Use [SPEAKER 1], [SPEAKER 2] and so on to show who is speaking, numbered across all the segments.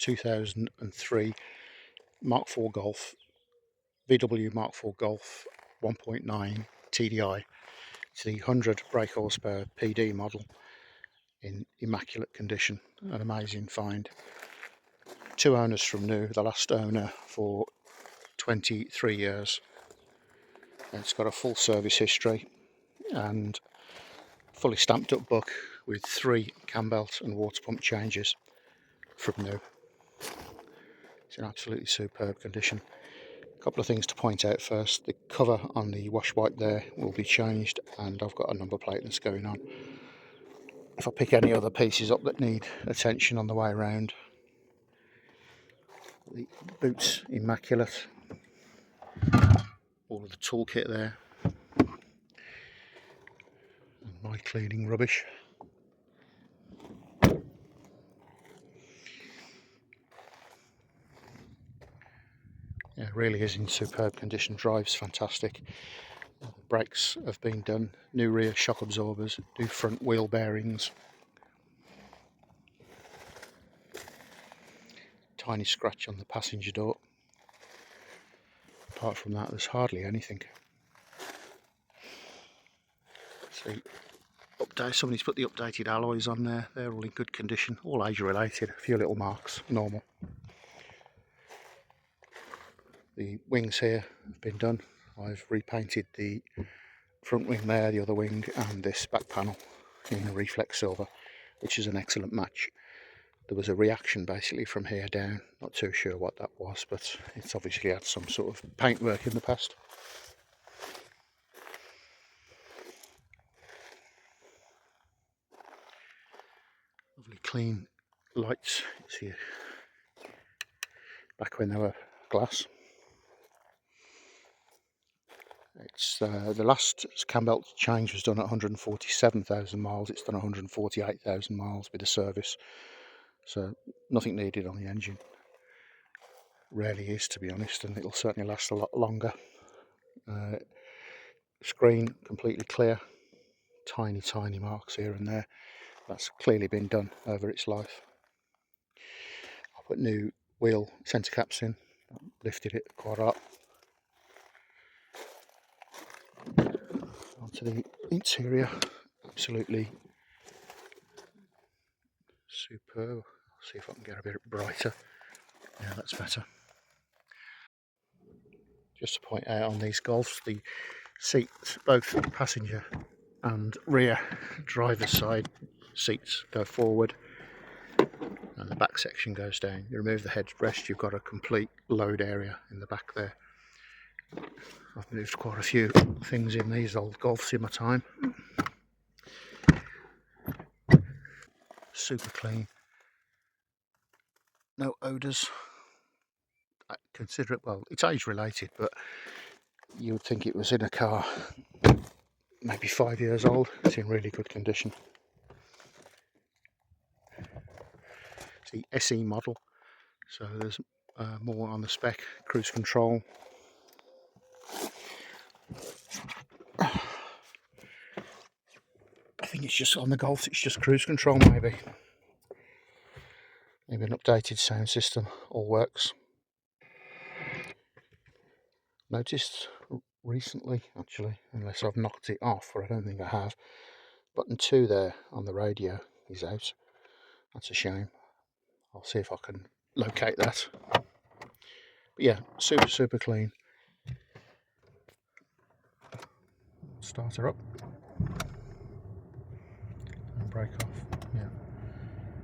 [SPEAKER 1] 2003 Mark 4 Golf, VW Mark 4 Golf 1.9 TDI. It's the 100 brake horsepower PD model in immaculate condition. An amazing find. 2 owners from new, the last owner for 23 years. It's got a full service history and fully stamped up book with 3 Cambelt and water pump changes from new. It's in absolutely superb condition. A couple of things to point out first. The cover on the wash wipe there will be changed, and I've got a number plate that's going on. If I pick any other pieces up that need attention on the way around, the boots immaculate, all of the toolkit there, and my cleaning rubbish. Yeah, it really is in superb condition. Drives fantastic. Brakes have been done, new rear shock absorbers, new front wheel bearings. Tiny scratch on the passenger door. Apart from that, there's hardly anything. See, somebody's put the updated alloys on there. They're all in good condition, all age related. A few little marks, normal. The wings here have been done. I've repainted the front wing there, the other wing, and this back panel in the Reflex Silver, which is an excellent match. There was a reaction basically from here down, not too sure what that was, but it's obviously had some sort of paintwork in the past. Lovely clean lights. See, back when they were glass. It's the last Cambelt change was done at 147,000 miles. It's done 148,000 miles with a service, so nothing needed on the engine. Rarely is, to be honest, and it'll certainly last a lot longer. Screen completely clear. Tiny marks here and there. That's clearly been done over its life. I put new wheel centre caps in, lifted it quite a lot. Onto the interior, absolutely superb. I'll see if I can get a bit brighter. Yeah, that's better. Just to point out on these Golfs, the seats, both passenger and rear driver's side seats, go forward and the back section goes down. You remove the headrest, you've got a complete load area in the back there. I've moved quite a few things in these old Golfs in my time. Super clean. No odours. I consider it, well, it's age related, but you would think it was in a car maybe 5 years old. It's in really good condition. It's the SE model, so there's more on the spec. Cruise control. I think it's just on the Golf, it's just cruise control maybe. Maybe an updated sound system, all works. Noticed recently, actually, unless I've knocked it off, or I don't think I have, button 2 there on the radio is out. That's a shame. I'll see if I can locate that. But yeah, super clean. Start her up and brake off. Yeah,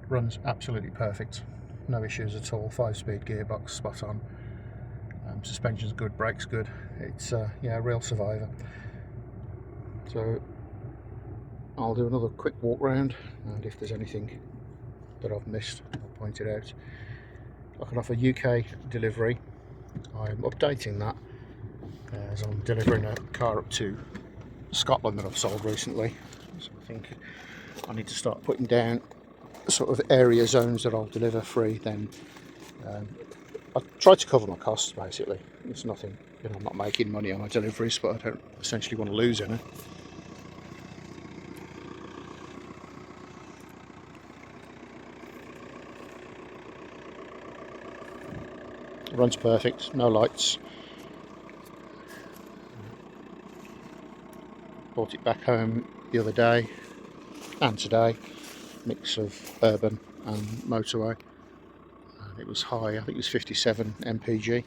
[SPEAKER 1] runs absolutely perfect, no issues at all. 5-speed gearbox, spot on. Suspension's good, brakes good. It's yeah, a real survivor. So I'll do another quick walk round, and if there's anything that I've missed, I'll point it out. I can offer UK delivery. I'm updating that as I'm delivering a car up to Scotland that I've sold recently. So I think I need to start putting down sort of area zones that I'll deliver free. Then I try to cover my costs basically. It's nothing, you know, I'm not making money on my deliveries, but I don't essentially want to lose any. runs perfect, no lights. Brought it back home the other day and today, mix of urban and motorway, and it was high, I think it was 57 mpg.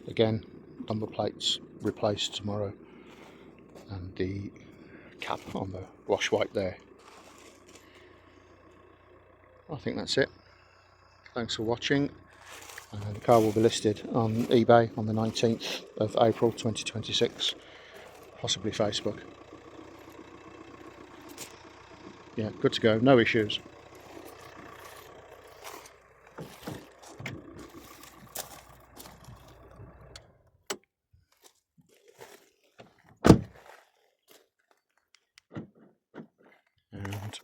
[SPEAKER 1] Again, number plates replaced tomorrow, and the cap on the wash wipe there. I think that's it. Thanks for watching. The car will be listed on eBay on the 19th of April 2026, possibly Facebook. Yeah, good to go, no issues. And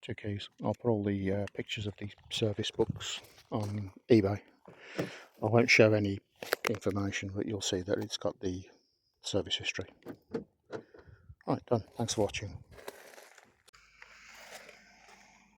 [SPEAKER 1] 2 keys. I'll put all the pictures of the service books on eBay. I won't show any information, but you'll see that it's got the service history. Right, done. Thanks for watching.